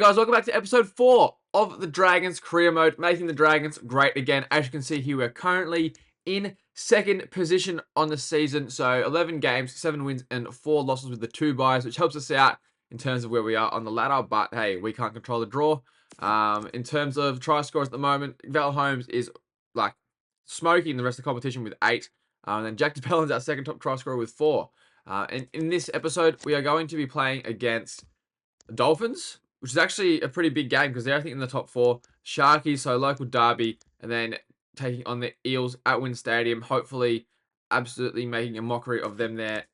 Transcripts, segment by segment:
guys, welcome back to episode 4 of the Dragons career mode, making the Dragons great again. As you can see here, we're currently in second position on the season. So 11 games, 7 wins and 4 losses with the 2 byes, which helps us out in terms of where we are on the ladder. But hey, we can't control the draw. In terms of try scores at the moment, Val Holmes is like smoking the rest of the competition with 8. And then Jack DeBellin's our second top try scorer with 4. And in this episode, we are going to be playing against the Dolphins, which is actually a pretty big game because they're, I think, in the top 4. Sharkies, so local derby, and then taking on the Eels at Wynn Stadium. Hopefully, absolutely making a mockery of them there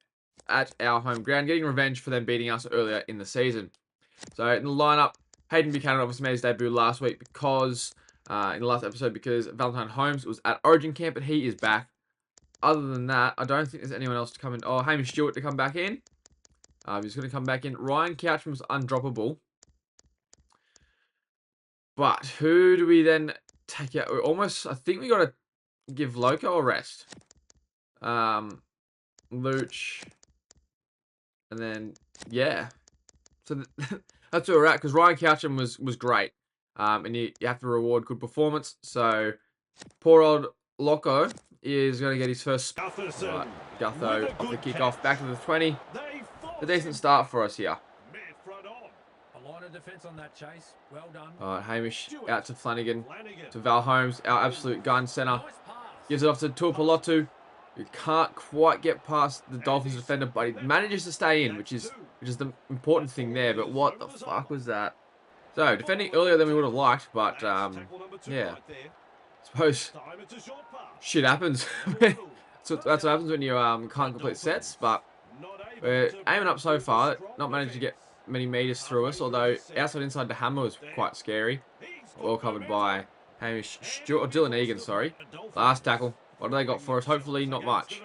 at our home ground, getting revenge for them beating us earlier in the season. So in the lineup, Hayden Buchanan obviously made his debut last week because, in the last episode, because Valentine Holmes was at Origin Camp, but he is back. Other than that, I don't think there's anyone else to come in. Oh, Hamish Stewart to come back in. He's going to come back in. Ryan Couchman's undroppable. But who do we then take out? We're almost, I think we got to give Loco a rest. Luch. And then, yeah. So that's where we're at, because Ryan Couchman was great. And you have to reward good performance. So poor old Loco is going to get his first. Right, Gutho off the kickoff, back to the 20. A decent start for us here. Defense on that chase. Well done. Alright, Hamish out to Flanagan. To Val Holmes, our absolute gun center. Gives it off to Tuipulotu, who can't quite get past the Dolphins defender, but he manages to stay in, which is the important thing there. But what the fuck was that? So, defending earlier than we would have liked, but yeah. Suppose shit happens. So that's what happens when you can't complete sets, but we're aiming up so far, not managed to get many meters through us, although outside inside the hammer was quite scary. Well covered by Hamish Stewart, or Dylan Egan, sorry. Last tackle. What do they got for us? Hopefully not much.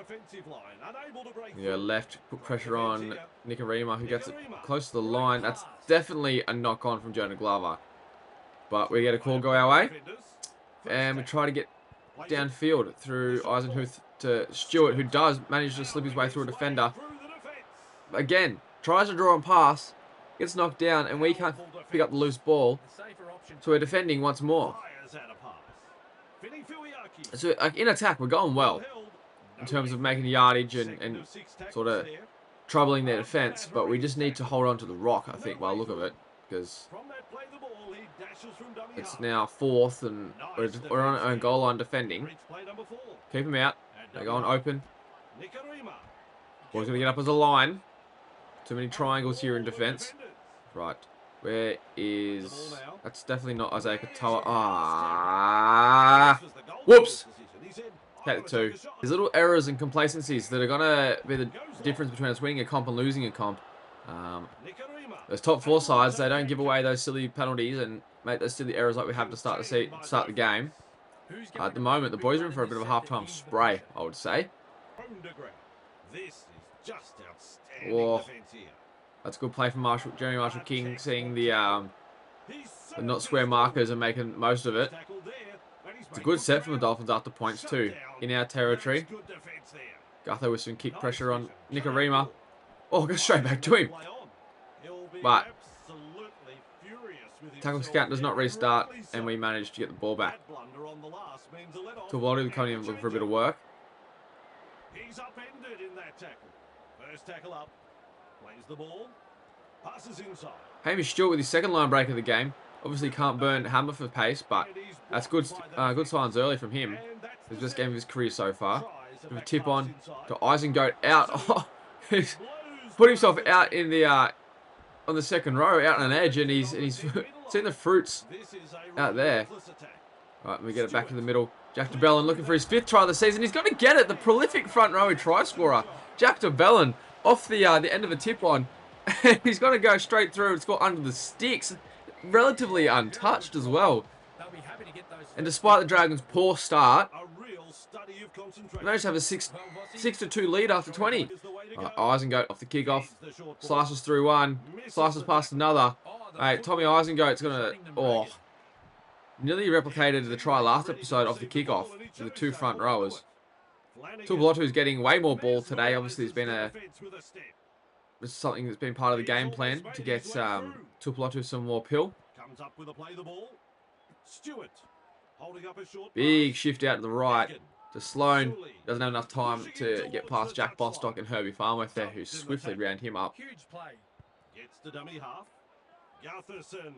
Yeah, left, put pressure on Nicarima, who gets it close to the line. That's definitely a knock on from Jonah Glover. But we get a call go our way. And we try to get downfield through Eisenhuth to Stewart, who does manage to slip his way through a defender. Again, tries to draw and pass. Gets knocked down, and we can't pick up the loose ball. So we're defending once more. So in attack, we're going well in terms of making yardage and sort of troubling their defense. But we just need to hold on to the rock, I think, by the look of it, because it's now 4th, and we're on our own goal line defending. Keep him out. They're going open. Boy's going to get up as a line. Too many triangles here in defense. Right. Where is... That's definitely not Isaiah Katoa. Ah. Whoops. Take the 2. There's little errors and complacencies that are going to be the difference between us winning a comp and losing a comp. Those top 4 sides, they don't give away those silly penalties and make those silly errors like we have to start the game. At the moment, the boys are in for a bit of a halftime spray, I would say. Oh, that's a good play from Jeremy Marshall King, seeing the not square markers and making most of it. It's a good set from the Dolphins after points too, in our territory. Gutho with some kick pressure on Nicarima. Oh, go straight back to him. But tackle scout does not restart, and we managed to get the ball back. Tuipulotu coming in looking for a bit of work. He's upended in that tackle. First tackle up. Plays the ball. Passes inside. Hamish Stewart with his second line break of the game. Obviously can't burn hammer for pace, but that's good signs early from him. His best game of his career so far. With a tip on to Eisengoat out. Oh, he's put himself out in the on the second row, out on an edge, and he's seen the fruits out there. Right, we get it back to the middle. Jack DeBellin looking for his 5th try of the season. He's going to get it. The prolific front row try scorer, Jack DeBellin, off the end of a tip on. He's going to go straight through and score under the sticks. Relatively untouched as well. And despite the Dragons' poor start, they managed to have a 6-2 lead after 20. Eisengoat off the kickoff. Slices through one. Slices past another. Hey, Tommy Eisengoat's going to... Oh. Nearly replicated the try last episode off the kickoff to the 2 front rowers. Tuipulotu is getting way more ball today. Obviously, there's been a it's something that's been part of the game plan to get Tuipulotu some more pill. Comes up with a play the ball. Stewart holding up a short Big pass. shift out to the right Hagen. to Sloan. Sully. Doesn't have enough time Pushing to in get towards past the Jack Bostock touchline. and Herbie Farmworth there, who Dumped in the swiftly tackle. round him up. Huge play. Gets the dummy half. Gutherson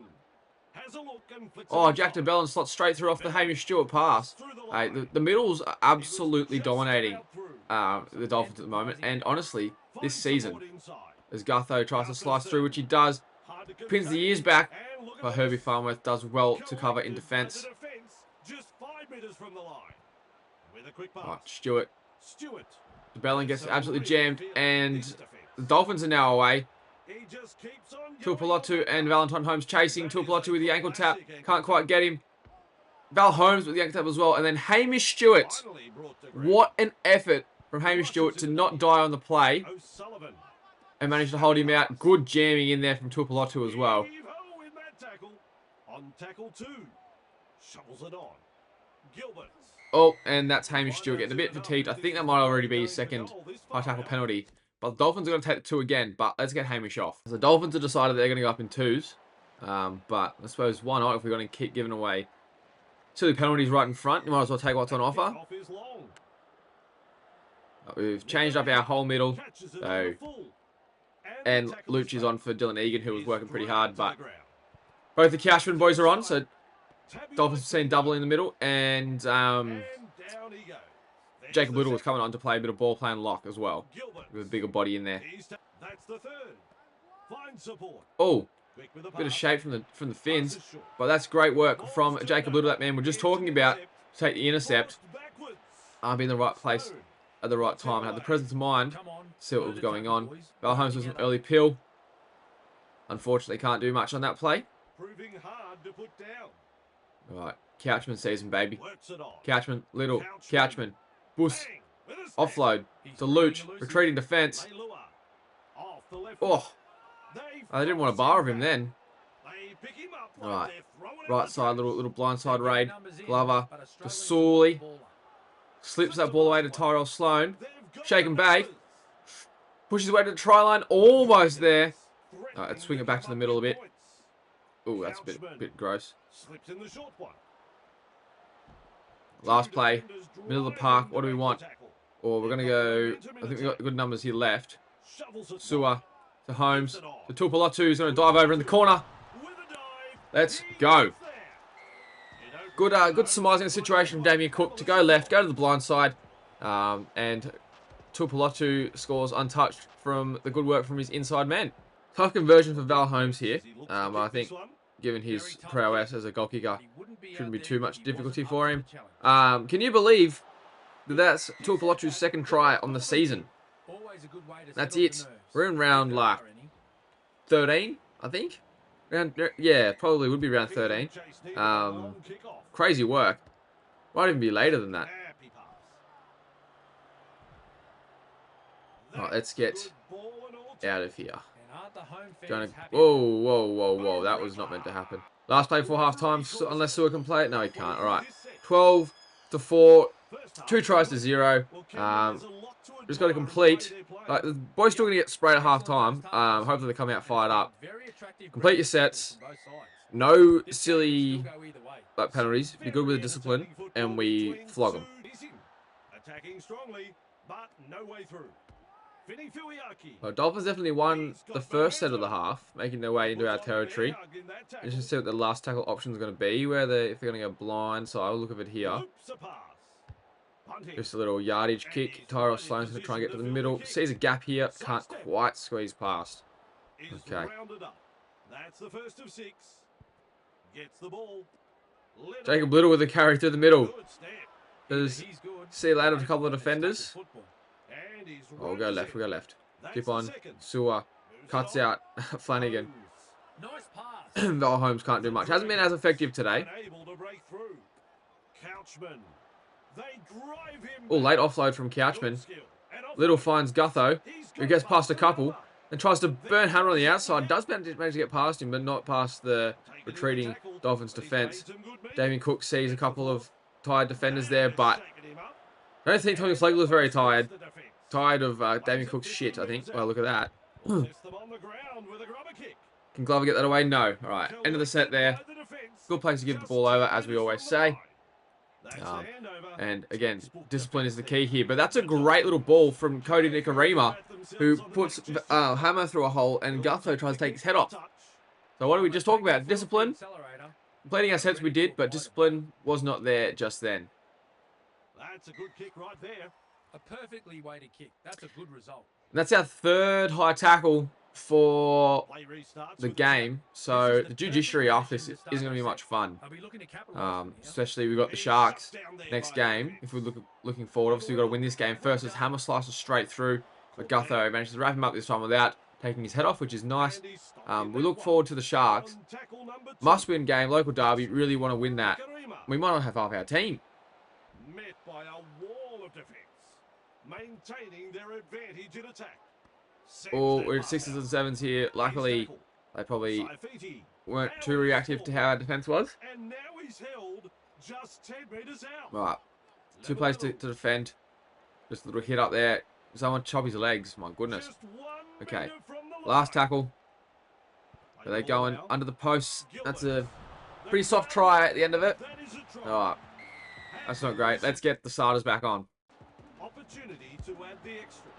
has a look and flicks Oh, it Jack inside. DeBellin slots straight through off the Hamish Stewart pass. Through the Hey, line. the middles are absolutely Just dominating about through. the Dolphins at the moment. And honestly, this Finds season, support inside. as Gutho tries to slice through, which he does, Hard to pins the contain. ears back, And look at but this. Herbie Farmworth does well to cover in Collected defence. by the defence, just 5 metres from the line. With a quick pass. Right, Stewart. Stewart. DeBellin gets So absolutely really jammed, feeling and this defence. the Dolphins are now away. He just keeps on going. Tuipulotu and Valentine Holmes chasing. Tuipulotu with the ankle tap. Can't quite get him. Val Holmes with the ankle tap as well. And then Hamish Stewart. Finally brought to ground. What an effort from Hamish Stewart to not die on the play O'Sullivan. and manage to hold him out. Good jamming in there from Tuipulotu as well. Heave-ho in that tackle. On tackle 2. Shovels it on. Gilbert. Oh, and that's Hamish Stewart getting a bit fatigued. I think that might already be his second high tackle penalty. But the Dolphins are going to take the 2 again. But let's get Hamish off. The Dolphins have decided they're going to go up in 2s. But I suppose why not if we're going to keep giving away silly penalties right in front. You might as well take what's on offer. Kickoff is long. We've changed up our whole middle. Catches it So, on the full. and the tackle is Luch is made. on for Dylan Egan, who was He's working pretty right hard. to But the ground. both the Cashman boys are on. So Tabular Dolphins have seen double in the middle. And And down he goes. There's Jacob the Little was second. coming on to play a bit of ball playing lock as well. Gilbert. With a bigger body in there. That's the third. Find support. Oh, Quick with the bit of pass. shape from the Finns. Passes short. But that's great work from Balls to Jacob the Little, that man we're just talking about. To take the intercept. Forced backwards. Be in the right place Sloan. at the right time. Had the presence of mind. Come on. See what was going on. Boys. Val Holmes was an early pill. Unfortunately, can't do much on that play. Proving hard to put down. Right, Couchman season, baby. Works it on. Couchman, Little, Couchman, Bus, Bang. With a step. offload He's to trying Luch, to lose retreating defence. Leilua. Off the left Oh, foot. I didn't want a bar of him then. They pick him up Right. like they're throwing him Right a side, track. little blind side raid. Numbers in, Glover but a to struggling Sully. baller. Slips that ball away to Tyrell Sloan. They've got Shake the and bake. numbers. Pushes away to the try line. Almost there. Threatening Let's swing to it back come to the up middle a with bit. points. Ooh, that's a bit gross. Slips in the short one. Last Two play. defenders Middle of the driving park. to What do we break the want? tackle. Or we're going to go... I think we've got good numbers here left. Shovels it Sewer wide. to Holmes. To Tuipulotu, who's going to dive over in the corner. With a dive. Let's He go. is there. You don't Good surmising the situation from Damien Cook to go left, go to the blind side. And Tuipulotu scores untouched from the good work from his inside man. Tough conversion for Val Holmes here. He looks to I kick think this one. given his prowess as a goal kicker, He wouldn't be shouldn't out be there too if much he difficulty wasn't for up him. the challenge. Can you believe that that's Tuipulotu's second try on the season? Always a good way to That's settle it. the nerves. We're in round, If there like, are any. 13, I think? Yeah, probably would be around 13. Chase needed a long kick off. Crazy work. Might even be later than that. Happy pass. Right, let's get Good ball and all out of here. And aren't the home fans Gonna, happy? whoa. That was not meant to happen. Last play before half time, unless Sewer can play it. No, he can't. All right. 12 to 4. 2 tries to 0. Just got to complete. Like, the boys still going to get sprayed at half time. Hopefully they come out fired up. Very attractive Complete your graphics sets. from both sides. No This silly game could still go either way. penalties. Be good with the discipline. And we flog them. Attacking strongly, but no way through. Finny Fuiaki. Well, Dolphins definitely won the first set of the half, making their way into our territory. Let's just see what the last tackle option is going to be. If they're going to go blind, so I'll look at it here. Just a little yardage kick. Tyrell Sloan's going to try and get to the middle. Sees a gap here. Can't quite squeeze past. Okay. That's the first of 6. Gets the ball. Jacob Little with a carry through the middle. Good step. Does He's good. see you later with a couple of defenders. Football. And he's Oh, we'll go runs left. it. We'll go left. That's Keep the on. second. Sewer Moves cuts it on. out Flanagan. Holmes. Nice pass. Val Holmes can't do much. Hasn't been as effective today. Unable to break through. Couchman. They drive him. Oh, late back. offload from Couchman. Good skill. And off Little the- finds Gutho, He's who got gets past a the couple cover. and tries to burn Hammer on the outside. Does manage to get past him, but not past the Taken in the retreating tackle, Dolphins but he's defence. made some good meat. Damien Cook sees a couple of tired defenders And there, they're but shaking him up. I don't think Tony Flegler is very tired. The defence. Tired of Damien Cook's shit, I think. Well, look at that. Sets them on the ground with a grubber kick. Can Glover get that away? No. All right. End of the set there. By the defense. Good place to give the Just ball over, 10 as we metres always from the say. line. That's the handover. And again, Textbook discipline is the defence key there. here. But that's a The great little Dolphins ball from Cody very Nikarima, pat themselves who on the puts neck just there. Hammer through a hole, and Will Gutho take tries to the take his kick head for off. touch. So what did we Well, just they talk take their about? foot off the Discipline. accelerator. Completing our sets we Ready for did, but wide discipline was not there just then. That's a good kick right there. A perfectly weighted kick. That's a good result. And that's our third high tackle for Play restarts the with the tap. game. So This is the the Judiciary perfect after this position to isn't start going to be our much set. fun. Are we looking to capitalize from here? Especially we've got the He's Sharks shut down there next by the game. defence. If we're looking forward, obviously we've got to win this game first. As Hammer slices straight through, but Gutho manages to wrap him up this time without taking his head off, which is nice. And he's stopped in We that look one. forward to the Sharks. On tackle number 2. Must-win game, local derby. Really want to win that. Nikarima. We might not have half our team. Met by a wall of defence. Maintaining their advantage in attack. Sends Oh, that we're at pass sixes out. and sevens here. Luckily, He's tackled. they probably Saifiti. weren't Now too he's reactive to full. how our defense was. And now he's held just 10 metres out. Right, two Level plays to level. defend. Just a little hit up there. Someone chop his legs. My goodness. Just 1 Okay, metre from the last line. tackle. Play Are they the ball going now. under the posts? That's a Gilbert. pretty soft try at the end of it. That is a try. Alright, that's not great. Let's get the starters back on. Opportunity to add the extras.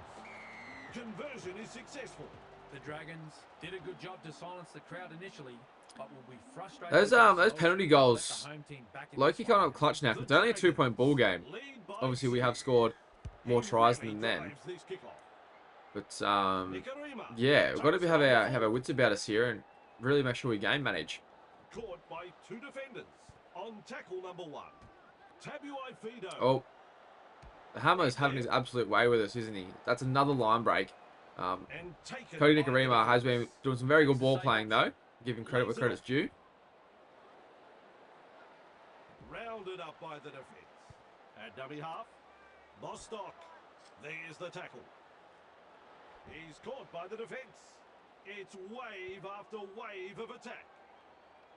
Conversion is successful. The Dragons did a good job to silence the crowd initially, but will be frustrated. Those with those themselves penalty if they let goals, the home team back in Loki this kind fight. of clutch now. The It's only a Dragons 2-point ball game. lead by Obviously, we 6. have scored more He tries really than them. drives this kickoff. But Nikarima yeah, we've got to takes have the our wits about us here and really make sure we game manage. Caught by 2 defenders on tackle number 1. Tabuai Fido. Oh, the Hammer's having his absolute way with us, isn't he? That's another line break. And taken Cody by the Nikarima has defence. been doing some very good ball playing though. Giving credit where Lays it credit's off. due. Rounded up by the defence. At dummy half, Bostock. There's the tackle. He's caught by the defence. It's wave after wave of attack.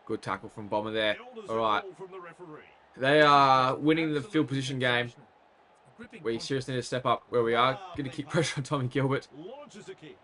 Good tackle from Bomber there. Elders All a right, goal from the referee. they are winning the field position game. Sensational. A gripping We contest. seriously need to step up where we are. Going to keep pressure on Tommy Gilbert. Launches a kick.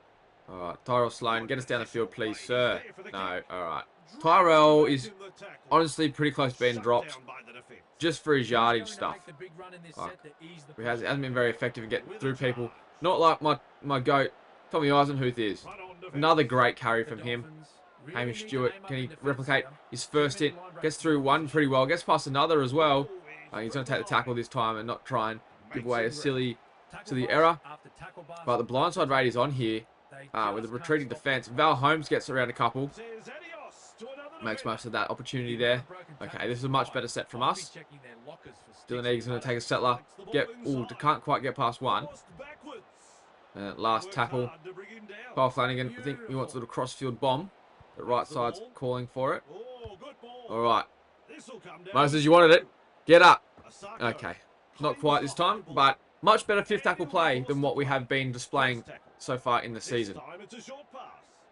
All right, Tyrell Sloan, get us down the field, please, sir. There for the No, kick. all right. Drops Tyrell back is in the tackle. honestly pretty close to being Shut dropped down by the defence. just for his Who's yardage going to stuff. make the big run in this Like, set to ease the He hasn't been very effective in getting With through a people. charge. Not like my goat, Tommy Eisenhuth is. Front on defence. Another great carry The from him. Dolphins really Hamish need to Stewart, aim up can he in defence replicate here. his first Too hit? many line breaks Gets in through one position. pretty well. Gets past another as well. Oh, He's going to take the tackle this time and not try and give Makes away a it silly Tackle bust error. after tackle bust. But the blindside rate is on here They with a just retreating can't stop defence. the Val pass. Holmes gets around a couple. Says adios to another Makes defender. most of that opportunity Even there. a broken Okay, tackle this is a is much fine. better set from I'll be us. checking their lockers for sticks Dylan and Egan's going to take a puddles. settler. Takes the ball Get, inside. can't quite get past one. Forced backwards. Last Worked tackle. hard to bring him down. Kyle Flanagan, I think he wants a little cross-field bomb. The right side's calling for it. Oh, good ball. All right. This'll come down. Moses, you wanted it. Get up. Asako Okay. Not claims quite this off the time, ball. but much better fifth tackle play than what we have been displaying First tackle. so far in the This season. time it's a short pass.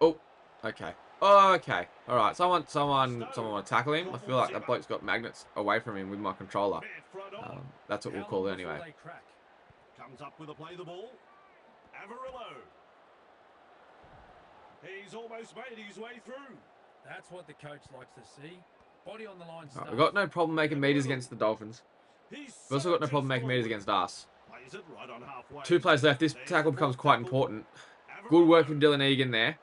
Oh, okay. Oh, okay. All right. Someone want to tackle him. I feel like that bloke's got magnets away from him with my controller. Met front on. That's what we'll How call it long before anyway. they crack? Comes up with a play the ball. Avarillo. He's almost made his way through. That's what the coach likes to see. Body on the line. Right, we've got no problem making meters against the Dolphins. He's We've also got no surges problem making meters forward. against us. Plays it right on halfway. 2 plays left. This There's tackle the becomes fourth quite tackle. important. Avarillo. Good work from Dylan Egan there.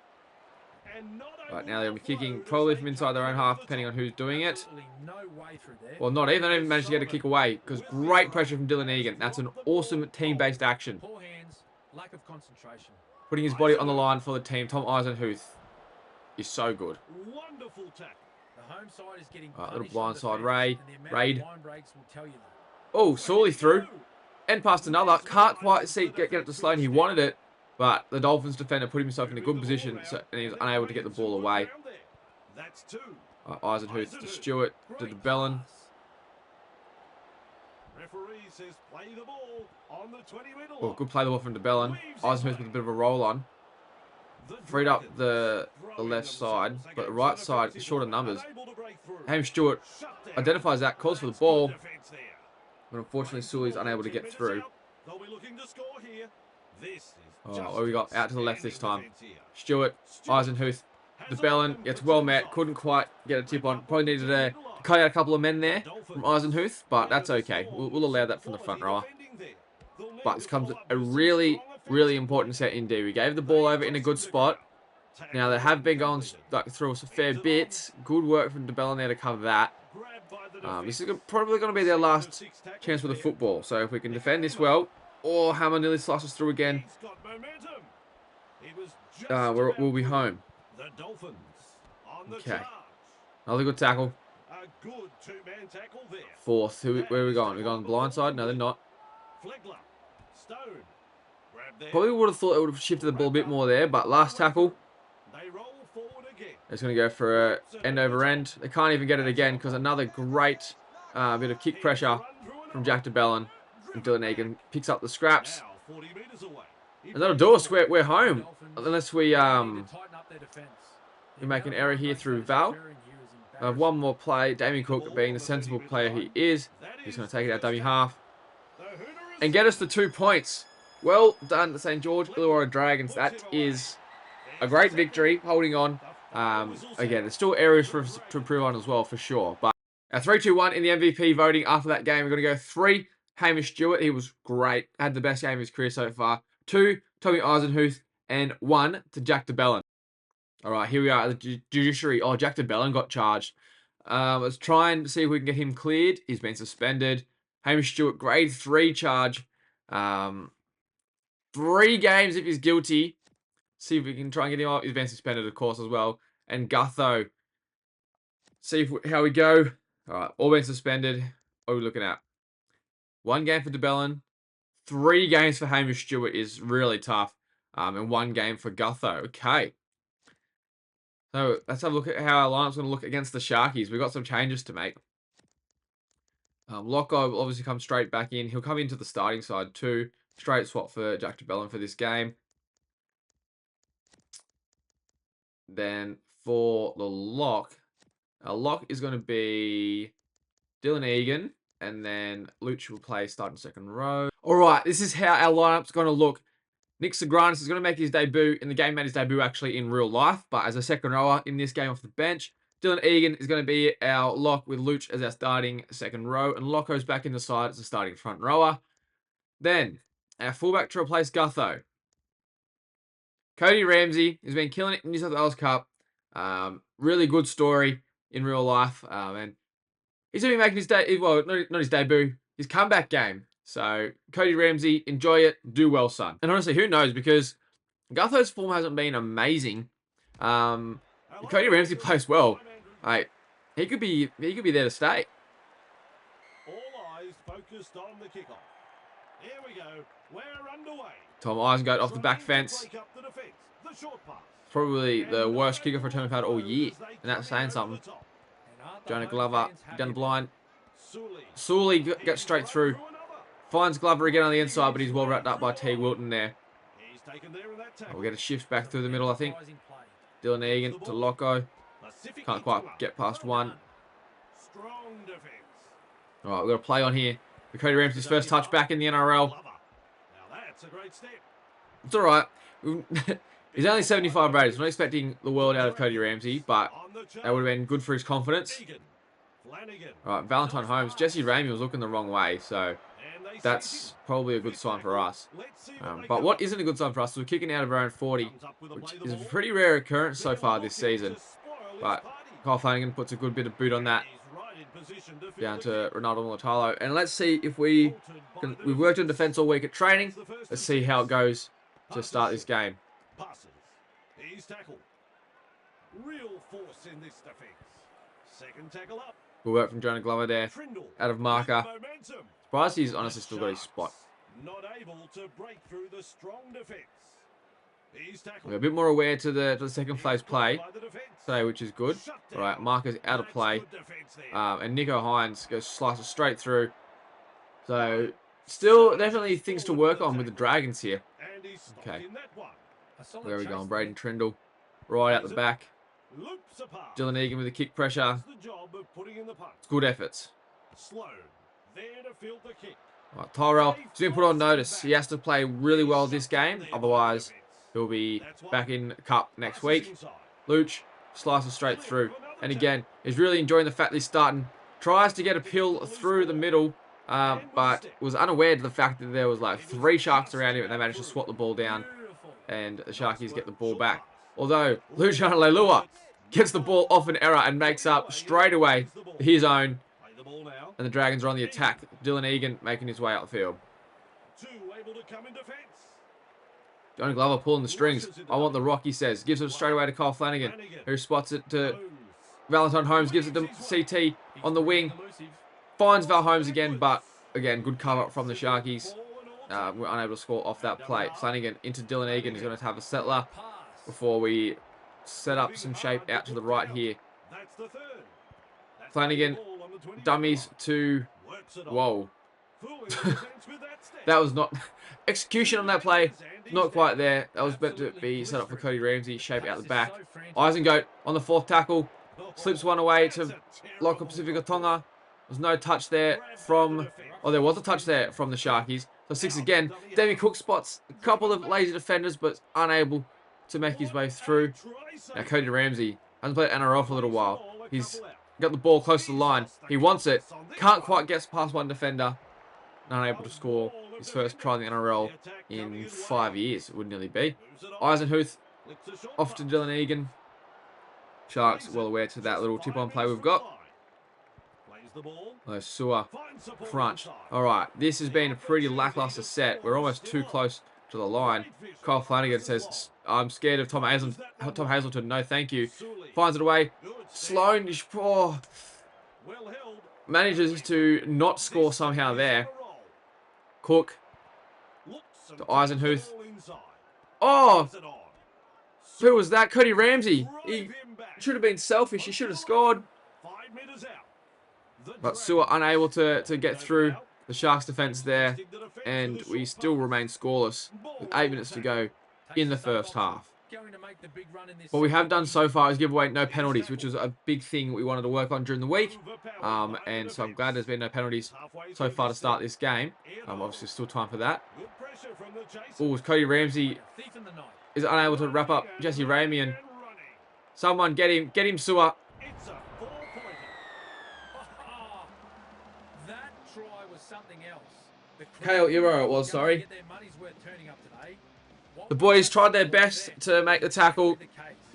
And not Right, able now they'll be to offload kicking as probably they from inside their come own over half, the depending top. on who's doing it. Absolutely no way through there. Well, not even. They didn't manage to get a kick away because great pressure from Dylan Egan. That's an awesome team-based action. Poor hands, lack of concentration. Putting his body on the line for the team. Tom Eisenhuth is so good. Wonderful tackle. The home side is getting Right, little punished on blindside defense, and the amount of raid. line breaks will tell you that. Oh, Sawley through. And past another. Can't quite get it to Sloan. He wanted it, but the Dolphins defender put himself in a good position, and he was unable to get the ball away. That's 2. Eisenhuth to Stewart to Great DeBellin. pass. Referee says play the ball on the 20-meter Oh, line. good play the ball from DeBellin. Eisenhuth with a bit of a roll on. Freed up the left side, but the right side is short of numbers. Hamish Stewart identifies that, calls for the ball, but unfortunately Sully's unable to get through. They'll be looking to score here. This is Oh, just what we got? Out to the left this outstanding time. defence here. Stewart, Eisenhuth, Has DeBellin opened gets for well two met. sides. Couldn't quite get a tip on. Probably needed To the to middle line. cut out a couple of men The there from Dolphins Eisenhuth, but weather that's the okay. storm We'll with allow some that from the front quality rower. defending there. They'll need But to this comes follow up a with some really, strong really offensive important play. set indeed. We gave the ball over in a good spot. Now they have been going through us a fair bit. Good work from DeBellin there to cover that. This is probably going to be their last chance with the football. So if we can defend this well, or Hammer nearly slices through again, we'll be home. The Dolphins on the Okay. charge. Another good tackle. A good two-man tackle there. Fourth. Where are we going? We're going blind side? No, they're not. Flegler. Stone. Grab there. Probably would have thought it would have shifted the ball a bit more there, but last tackle, They roll forward again. it's going to go for a end over end. They can't even get it again because another great bit of kick pressure from Jack DeBellin. And Dylan Egan picks up the scraps. Now 40 meters away. And that'll do us. We're home. Unless we make an error here through Val. I have one more play. Damien Cook, being the sensible player he is, he's going to take it out dummy half and get us the 2 points. Well done, the St. George Illawarra Dragons. That is a great victory, holding on. Again, there's still areas for us to improve on as well, for sure. But our 3-2-1 in the MVP voting after that game. We're going to go 3, Hamish Stewart. He was great. Had the best game of his career so far. 2, Tommy Eisenhuth. And 1 to Jack DeBellin. All right, here we are at the Judiciary. Oh, Jack DeBellin got charged. Let's try and see if we can get him cleared. He's been suspended. Hamish Stewart, grade 3 charge. 3 games if he's guilty. See if we can try and get him off. He's been suspended, of course, as well. And Gutho. See how we go. All right, all been suspended. What are we looking at? 1 game for DeBellin. 3 games for Hamish Stewart is really tough. And 1 game for Gutho. Okay. So let's have a look at how our lineup's going to look against the Sharkies. We've got some changes to make. Locko will obviously come straight back in. He'll come into the starting side too. Straight swap for Jack DeBellin for this game. Then for the lock, our lock is going to be Dylan Egan. And then Luch will play starting second row. All right, this is how our lineup's going to look. Nick Sagranis is going to make his debut in the game, made his debut actually in real life, but as a second rower in this game off the bench. Dylan Egan is going to be our lock with Luch as our starting second row, and Locko's back in the side as a starting front rower. Then, our fullback to replace Gutho. Cody Ramsey has been killing it in New South Wales Cup. Really good story in real life, and he's going to be making his not his debut, his comeback game. So, Cody Ramsey, enjoy it. Do well, son. And honestly, who knows? Because Gutho's form hasn't been amazing. If Cody Ramsey plays well, he could be there to stay. All eyes focused on the kickoff. Here we go. We're underway. Tom Isengate off the back fence. The short pass. Probably the worst kicker return we've had all year. And that's saying something. Jonah Glover down the blind. Sully gets straight through. Finds Glover again on the inside, but he's well wrapped up by T. Wilton there. We'll get a shift back through the middle, I think. Dylan Egan to Locko. Can't quite get past 1. All right, we've got a play on here. Cody Ramsey's first touch back in the NRL. It's all right. He's only 75 rated. I'm not expecting the world out of Cody Ramsey, but that would have been good for his confidence. All right, Valentine Holmes. Jesse Ramey was looking the wrong way, so that's probably a good sign for us. But what isn't a good sign for us is we're kicking out of our own 40, which is a pretty rare occurrence so far this season. But Kyle Flanagan puts a good bit of boot on that down to Ronaldo Mulatalo. And let's see if we've worked on defense all week at training. Let's see how it goes to start this game. He's tackled. Real force in this defense. Second tackle up. Good work from Jonah Glover there. Out of marker. Surprised he's honestly still got his spot. Not able to break through the strong defense. We're a bit more aware to the second phase play today, which is good. All right, marker's out of play. And Nico Hines goes slices straight through. So still definitely things to work on with the Dragons here. Okay. Where are we going? Braden Trindle. Right out the back. Dylan Egan with the kick pressure. It's good efforts. Sloan there to field the kick. Right, Tyrell, he's been put on notice. He has to play really well this game, otherwise he'll be back in Cup next week. Luch slices straight through. And again, he's really enjoying the fact that he's starting. Tries to get a pill through the middle, but was unaware of the fact that there was like 3 Sharks around him and they managed to swat the ball down. And the Sharkies get the ball back. Although, Luciano Leilua gets the ball off an error and makes up straight away his own. And the Dragons are on the attack. Dylan Egan making his way outfield. Johnny Glover pulling the strings. I want the rock, he says. Gives it straight away to Kyle Flanagan, who spots it to Valentine Holmes. Gives it to CT on the wing. Finds Val Holmes again, but again, good cover from the Sharkies. We're unable to score off that play. Flanagan into Dylan Egan. He's going to have a settler before we set up some shape out to the right here. Flanagan dummies to... Whoa. That was not... Execution on that play, not quite there. That was meant to be set up for Cody Ramsey. Shape out the back. Eisengoat on the 4th tackle. Slips one away to Loka Pacifica Tonga. There's no touch there from... Oh, there was a touch there from the Sharkies. So 6 again. Damien Cook spots a couple of lazy defenders, but unable to make his way through. Now Cody Ramsey hasn't played NRL for a little while. He's got the ball close to the line. He wants it. Can't quite get past one defender. Unable to score his first try in the NRL in 5 years. It would nearly be. Eisenhuth off to Dylan Egan. Sharks well aware to that little tip-on play we've got. Sewer crunch. Alright, this has been a pretty lackluster set. We're almost too close to the line. Kyle Flanagan says, I'm scared of Tom Hazelton. No, thank you. Finds it away. Sloan manages to not score somehow there. Cook to Eisenhuth. Oh! Who was that? Cody Ramsey. He should have been selfish. He should have scored. But Sewer unable to get through the Sharks defense there. And we still remain scoreless with 8 minutes to go in the first half. What we have done so far is give away no penalties, which is a big thing we wanted to work on during the week. And so I'm glad there's been no penalties so far to start this game. Obviously, still time for that. Oh, Cody Ramsey is unable to wrap up Jesse Ramian. Someone get him, Sewer. Kale Iro it was, sorry. The boys tried their best to make the tackle,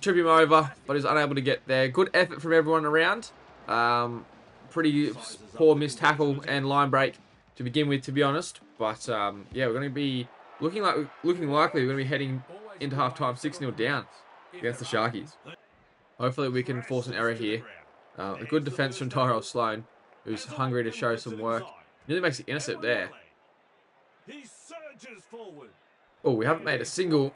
trip him over, but he's unable to get there. Good effort from everyone around. Pretty poor missed tackle and line break to begin with, to be honest. But yeah, we're going to be looking likely we're going to be heading into halftime 6-0 down against the Sharkies. Hopefully we can force an error here. A good defense from Tyrell Sloan, who's hungry to show some work. Nearly makes the intercept there. Oh, we haven't made a single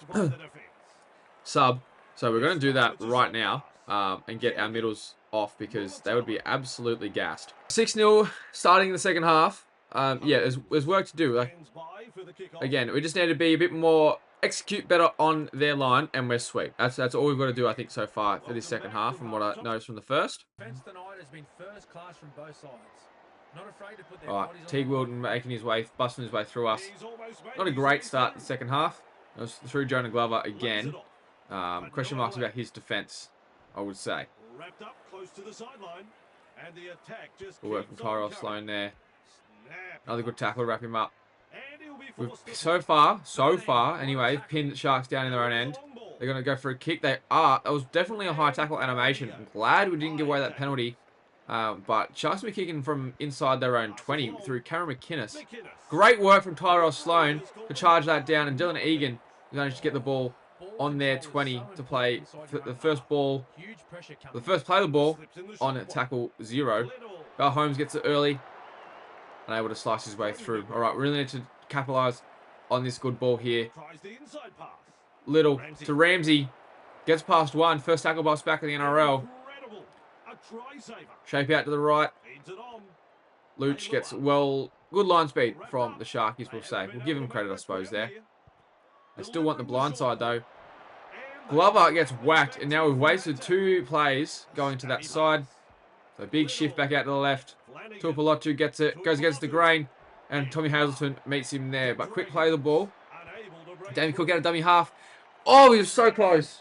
sub, so we're going to do that right now and get our middles off because they would be absolutely gassed. 6-0 starting the second half. Yeah, there's work to do. Like, again, we just need to be a bit more, execute better on their line, and we're sweet. That's all we've got to do, I think, so far for this second half from what I noticed from the first. Alright, Teague Wilton making his way, busting his way through us. Not a great start in the second half. It was through Jonah Glover again. Question marks about his defence, I would say. Good work from Tyrell Sloan there. Another good tackle to wrap him up. We've so far, anyway, pinned the Sharks down in their own end. They're going to go for a kick. They are. That was definitely a high tackle animation. I'm glad we didn't give away that penalty. But Sharks will be kicking from inside their own 20 through Cameron McInnes. Great work from Tyrell Sloan to charge that down. And Dylan Egan managed to get the ball on their 20 to play the first ball. The first play of the ball on tackle 0. Val Holmes gets it early. And able to slice his way through. All right, we really need to capitalise on this good ball here. Little to Ramsey. Gets past one. First tackle box back in the NRL. Shape out to the right. Luch gets, well, good line speed from the Sharkies, we'll say. We'll give him credit, I suppose, there. They still want the blind side, though. Glover gets whacked, and now we've wasted 2 plays going to that side. So big shift back out to the left. Tuipulotu gets it, goes against the grain. And Tommy Hazelton meets him there. But quick play of the ball. Unable to break Damien Cook through. out of dummy half. Oh, he was so close.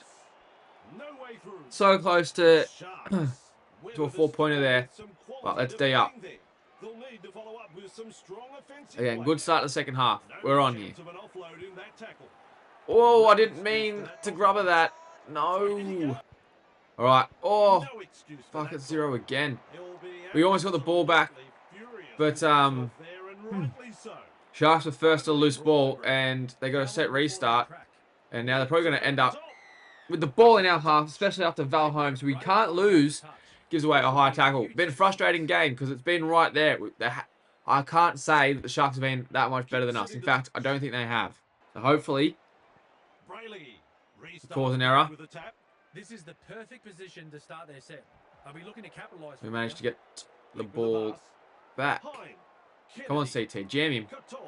No way through. So close The to Sharks with a a 4-pointer display there. with some But quality let's D up. defending there. They'll need to follow up with some strong offensive Again, play. good start to the second half. No We're on here. chance of an offload in that tackle. Oh, I No didn't excuse mean for that to offload. grubber that. No. All right. Oh, No excuse for fuck, that it's 0 throw. again. He'll be We almost got the ball back, absolutely furious but, with himself there, and rightly so. Sharks were first to a loose ball, Brought to and they got a How set long before they restart. crack? And now they're probably going to end up Top. with the ball in our half, especially after Val Holmes, who we can't lose, gives away a high tackle. Been a frustrating game because it's been right there. I can't say that the Sharks have been that much better than us. In fact, I don't think they have. So hopefully, Brayley cause an restarts error. with a tap. This is the perfect position to start their set. Are we looking to capitalise? We managed to get the Quick with ball pass. back. Hine, Come on, Kennedy, CT. Jam him. Katoa.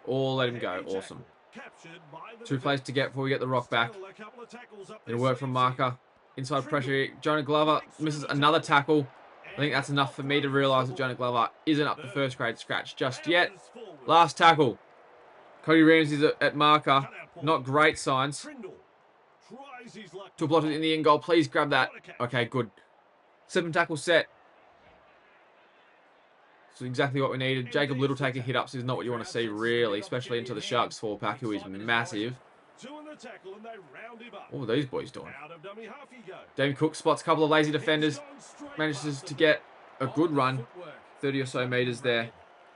Or let him go. Heavy Awesome. tackle. Captured by the 2 plays defense. to get before we get the rock back. Still a couple of tackles up It'll their work from sleeves here. marker. Inside pressure. Jonah Glover misses another tackle. I think that's enough for me to realise that Jonah Glover isn't up to first grade scratch just yet. Last tackle. Cody Ramsey's at marker. Not great signs. Trindle tries his luck. Two blockers in the end goal. Please grab that. Okay, good. 7 tackle set. So exactly what we needed. Jacob Little taking hit-ups is not what you want to see, really, especially into the Sharks 4-pack, who is massive. Two on the tackle and they round him up. What are these boys doing? Out of dummy half he goes. Damien Cook spots a couple of lazy defenders. He's gone straight Manages past to them. get a good Oh, run. footwork. 30 or so metres there.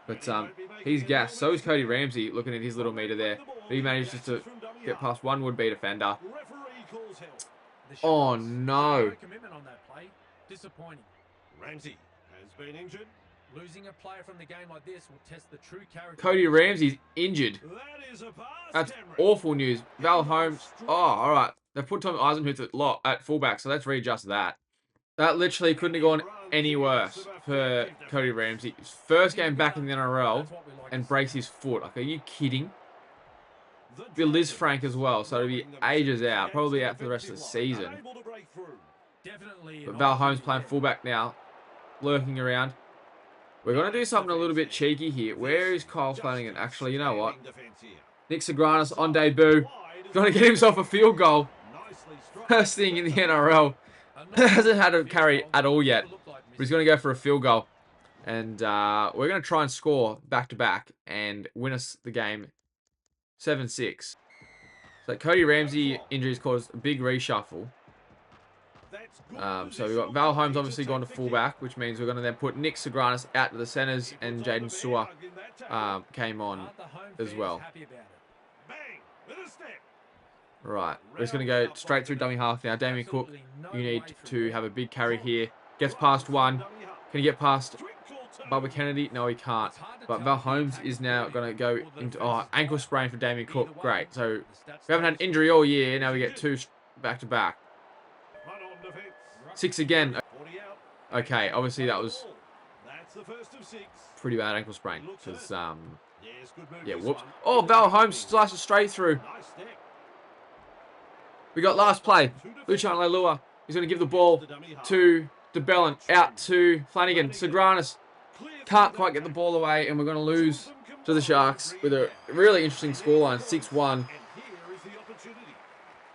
But he's gassed. So is Cody Ramsey looking at his little meter there. But he manages to get past one would-be defender. Referee calls help. The Oh, Sharks no. showed commitment on that play. Disappointing. Ramsey has been injured. Losing a player from the game like this will test the true character. Cody Ramsey's injured. That is a pass, That's Cameron. awful news. Val Holmes. Oh, all right. They've put Tommy Eisenhuth at fullback, so let's readjust that. That literally couldn't have gone any worse for Cody Ramsey. His first game back in the NRL and breaks his foot. Like, are you kidding? Be Liz Frank as well, so it'll be ages out. Probably out for the rest of the season. Unable to break through. Definitely. But Val Holmes playing fullback now. Lurking around. We're going to do something a little bit cheeky here. Where is Kyle Flanagan? Actually, you know what? Nick Sagranis on debut. Going to get himself a field goal. First thing in the NRL. Hasn't had a carry at all yet. But he's going to go for a field goal. And we're going to try and score back-to-back and win us the game 7-6. So Cody Ramsey injuries caused a big reshuffle. So we've got Val Holmes obviously gone to fullback, which means we're going to then put Nick Sagranis out to the centres, and Jaden Sewer came on as well. Right, we're just going to go straight through dummy half now. Damien Cook, you need to have a big carry here. Gets past one. Can he get past Bubba Kennedy? No, he can't. But Val Holmes is now going to go into ankle sprain for Damien Cook. Great. So we haven't had an injury all year. Now we get 2 back-to-back. 6 again. Okay, obviously that was pretty bad ankle sprain. Because, yeah, whoops. Oh, Val Holmes slices straight through. We got last play. Luchan Leilua. He's going to give the ball to DeBellin. Out to Flanagan. Sagranis can't quite get the ball away, and we're going to lose to the Sharks with a really interesting scoreline, 6-1.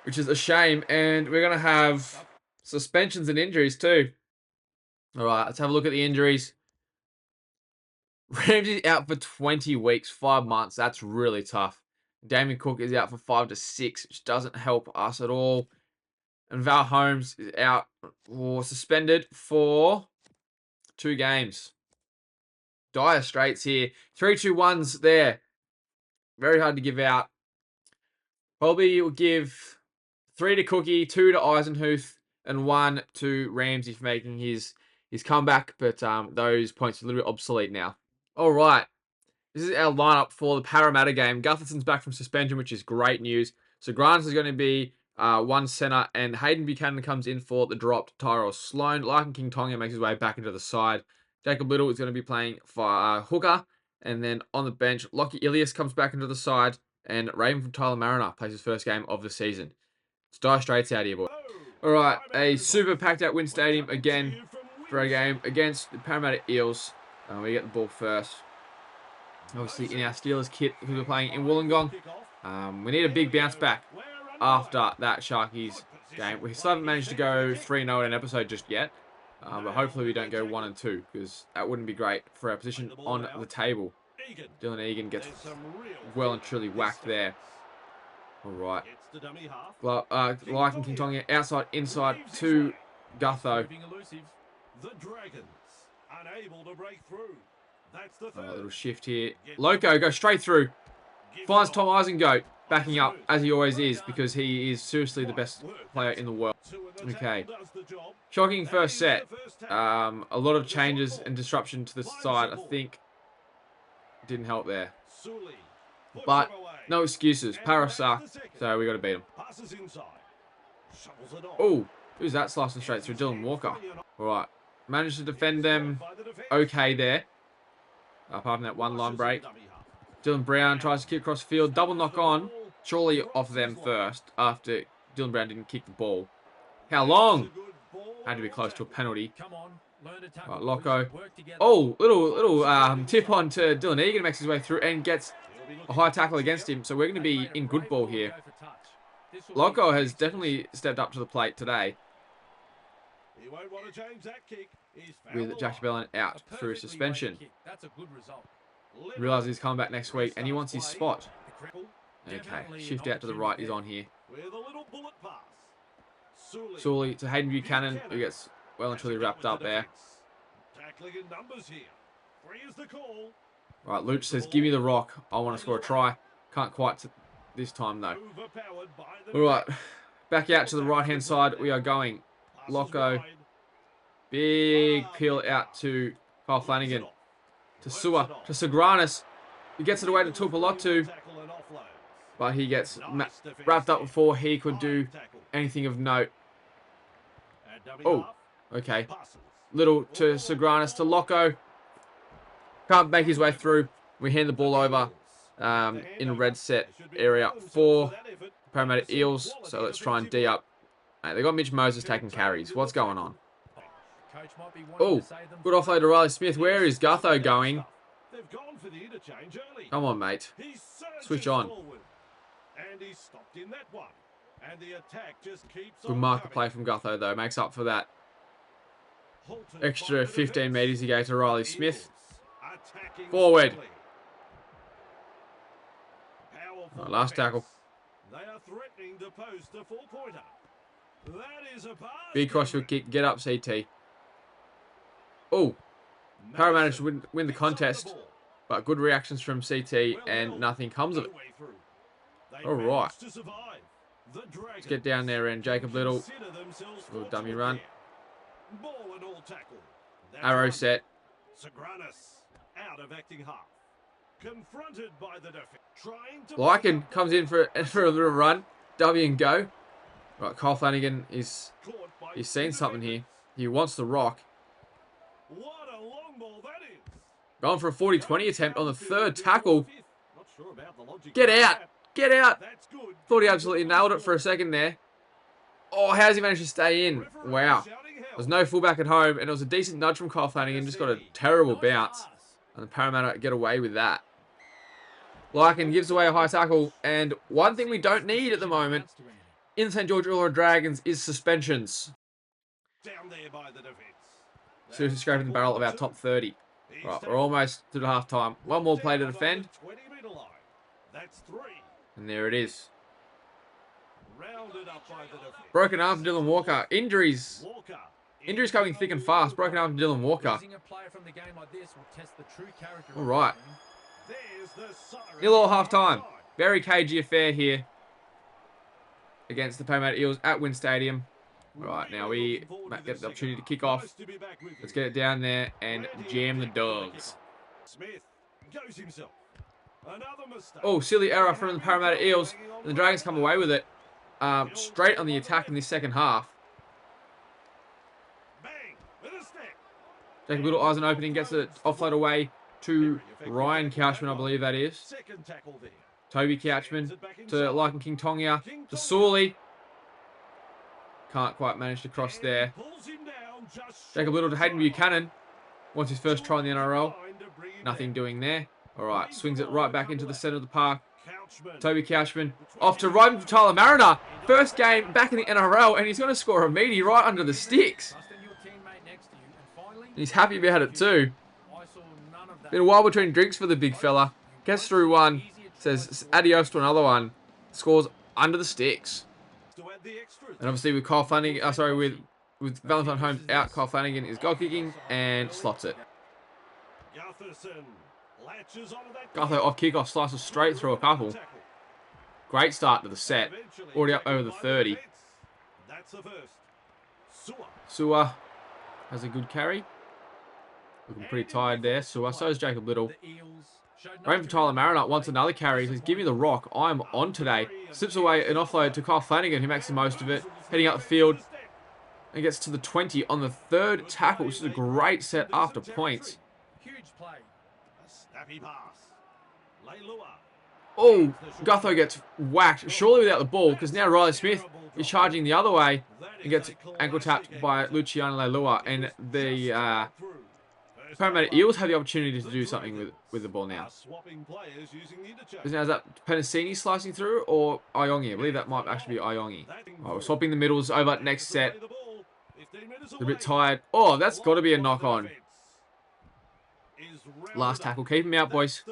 Which is a shame, and we're going to have suspensions and injuries too. All right, let's have a look at the injuries. Ramsey's out for 20 weeks, 5 months. That's really tough. Damien Cook is out for 5 to 6, which doesn't help us at all. And Val Holmes is out or suspended for 2 games. Dire straits here. 3-2-1s there. Very hard to give out. Probably will give 3 to Cookie, 2 to Eisenhuth, and 1 to Ramsey for making his comeback. But those points are a little bit obsolete now. All right. This is our lineup for the Paramatta game. Gutherson's back from suspension, which is great news. So Grants is going to be 1 centre, and Hayden Buchanan comes in for the dropped Tyrell Sloan. Larkin King Tonga makes his way back into the side. Jacob Little is going to be playing for hooker. And then on the bench, Lockie Ilias comes back into the side, and Raven from Tyler Mariner plays his first game of the season. It's dire straits out here, boy. All right, a super packed out Win Stadium again for a game against the Paramatta Eels. We get the ball first. Obviously in our Steelers kit because we're playing in Wollongong. We need a big bounce back after that Sharkies game. We still haven't managed to go 3-0 in an episode just yet. But hopefully we don't go 1-2 because that wouldn't be great for our position on the table. Dylan Egan gets well and truly whacked there. All right. Like and Kintonga outside, inside to Gutho. The Dragons unable to break through. That's the third. A little shift here. Loco goes straight through. Finds Tom Eisengoat backing up as he always is because he is seriously the best player in the world. Okay. Shocking first set. A lot of changes and disruption to the side. I think didn't help there. But no excuses. Para suck. So we got to beat him. Oh, who's that slicing straight through? Dylan Walker. All right. Managed to defend them okay there. Apart from that one line break. Dylan Brown tries to kick across the field. Double knock on. Surely off them first after Dylan Brown didn't kick the ball. How long? Had to be close to a penalty. Right, Loco. Oh, little tip on to Dylan Egan, makes his way through and gets a high tackle against him. So we're going to be in good ball here. Loco has definitely stepped up to the plate today. With Jackie Bellin out through suspension. Realises he's coming back next week and he wants his spot. Okay, shift out to the right is on here. Sully to Hayden Buchanan, who gets well and truly wrapped up there. Right, Luch says, give me the rock. I want to score a try. Can't quite this time, though. All right, back out to the right-hand side. We are going. Loco. Big peel out to Kyle Flanagan. To Sua. To Sagranis. He gets it away to Tupalotu. But he gets wrapped up before he could do anything of note. Oh, okay. Little to Sagranis to Loco. Can't make his way through. We hand the ball over in a red set area for Paramatta Eels. So let's try and D up. They got Mitch Moses taking carries. What's going on? Oh, good offload to Riley Smith. Where is Gutho going? Come on, mate. Switch on. Good marker play from Gutho, though. Makes up for that extra 15 metres he gave to Riley Smith. Forward. Oh, last tackle. Big crossfield kick. Get up, CT. Oh. Parramatta should win the contest. But good reactions from CT and nothing comes of it. Alright. Let's get down there and Jacob Little. Little dummy run. Arrow set. Lycan comes in for a little run. W and go. Right, Kyle Flanagan he's seen something here. He wants the rock. Going for a 40-20 attempt on the third tackle. Get out! Get out! Thought he absolutely nailed it for a second there. Oh, how's he managed to stay in? Wow. There's no fullback at home, and it was a decent nudge from Kyle Flanagan. Just got a terrible bounce. And the Parramatta get away with that. Lycan gives away a high tackle, and one thing we don't need at the moment in St. George Illawarra Dragons is suspensions. Seriously scraping the barrel of our top 30. Right, we're almost to the half time. One more play to defend. And there it is. Broken arm for Dylan Walker. Injuries. Injuries coming thick and fast. Broken arm for Dylan Walker. Alright. Illawarra half time. Very cagey affair here. Against the Parramatta Eels at Wynn Stadium. Right, now we get the opportunity to kick off. Let's get it down there and jam the dogs. Oh, silly error from the Parramatta Eels. And the Dragons come away with it. Straight on the attack in this second half. Jacob Little eyes an opening, gets it offload away to Ryan Couchman, I believe that is. Toby Couchman to Lycan King Tongia to Sawley. Can't quite manage to cross there. Jacob Little to Hayden Buchanan. Wants his first try in the NRL. Nothing doing there. All right, swings it right back into the centre of the park. Couchman. Toby Couchman off to right for Tyler Mariner. First game back in the NRL, and he's going to score a meaty right under the sticks. Trusting your teammate next to you, and finally, And he's happy about it too. I saw none of that. Been a while between drinks for the big fella. Gets through one, says adios to another one. Scores under the sticks. To add the extras. And obviously with Kyle Flanagan, with Valentine Holmes out, Kyle Flanagan is goal kicking and slots it. Gutherson latches onto that. Gutho off kickoff slices straight through a couple. Great start to the set. Already up over the 30. That's the first. Sua has a good carry. Looking pretty tired there. Sua. So is Jacob Little. The Eels showed no Rain for Tyler Mariner wants another carry. He says, give me the rock. I'm on today. Slips away an offload to Kyle Flanagan, who makes the most of it. Heading up the field. And gets to the 20 on the third tackle, which is a great set after points. huge play. A snappy pass. Leilua. Oh, Gutho gets whacked, surely without the ball, because now Riley Smith is charging the other way and gets ankle tapped by Luciano Leilua. And the Paramatta Eels have the opportunity to do something with the ball now. Swapping players using the interchange. Is that Penasini slicing through or Iongi? I believe that might actually be Iongi. We're swapping the middles over next set. A bit tired. Oh, that's got to be a knock on. Last tackle. Keep him out, boys.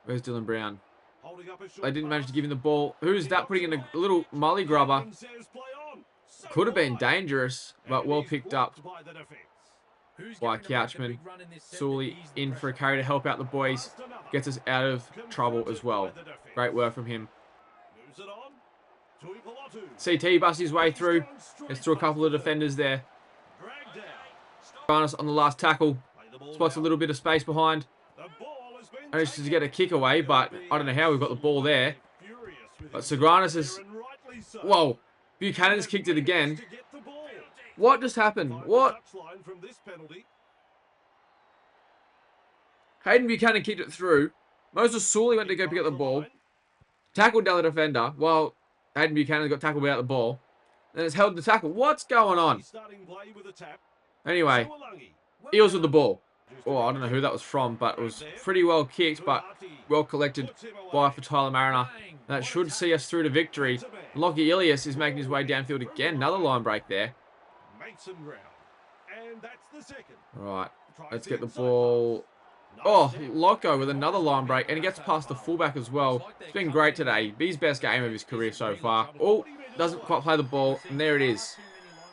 Where's Dylan Brown? They didn't manage to give him the ball. Who's that putting in a little molly grubber? Could have been dangerous, but well picked up by Couchman. Sully in for a carry to help out the boys. Gets us out of trouble as well. Great work from him. CT busts his way through. Gets through a couple of defenders there. Barnes on the last tackle. Spots a little bit of space behind. Managed to get a kick away, but I don't know how we've got the ball there. But Sagranis is... Whoa. Buchanan's kicked it again. What just happened? What? Hayden Buchanan kicked it through. Moses Sully went to go pick up the ball. Tackled down the defender while Hayden Buchanan got tackled without the ball. Then it's held the tackle. What's going on? Anyway, Eels with the ball. Oh, I don't know who that was from, but it was pretty well kicked, but well collected by for Tyler Mariner. That should see us through to victory. Lockie Ilias is making his way downfield again. Another line break there. Right, let's get the ball. Oh, Loco with another line break, and he gets past the fullback as well. It's been great today. B's best game of his career so far. Oh, doesn't quite play the ball, and there it is.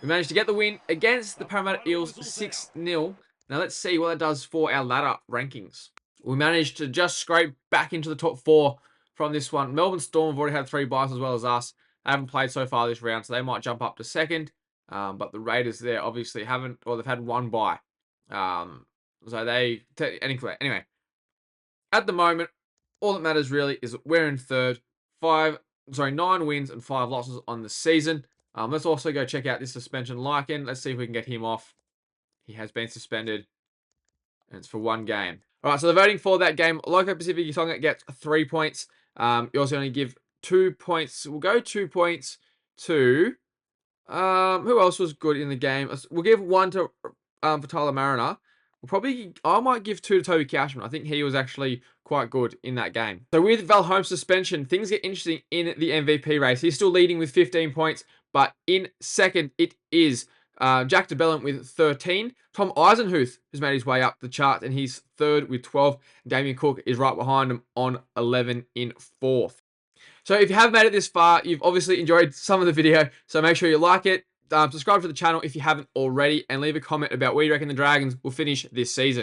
We managed to get the win against the Paramatta Eels 6-0. Now let's see what that does for our ladder rankings. We managed to just scrape back into the top 4 from this one. Melbourne Storm have already had 3 byes as well as us. They haven't played so far this round, so they might jump up to 2nd. But the Raiders there obviously haven't, or they've had 1 bye. So they, anyway, at the moment, all that matters really is that we're in 3rd. 9 wins and 5 losses on the season. Let's also go check out this suspension Lycan. Let's see if we can get him off. He has been suspended, and it's for 1 game. All right, so the voting for that game, Loco Pacific Utonga gets 3 points. You also only give 2 points. We'll go 2 points to... who else was good in the game? We'll give 1 to for Tyler Mariner. I might give 2 to Toby Couchman. I think he was actually quite good in that game. So with Val Holmes' suspension, things get interesting in the MVP race. He's still leading with 15 points, but in 2nd it is Jack DeBellin with 13. Tom Eisenhuth has made his way up the chart, and he's 3rd with 12. Damien Cook is right behind him on 11 in 4th. So if you have made it this far, you've obviously enjoyed some of the video, so make sure you like it. Subscribe to the channel if you haven't already, and leave a comment about where you reckon the Dragons will finish this season.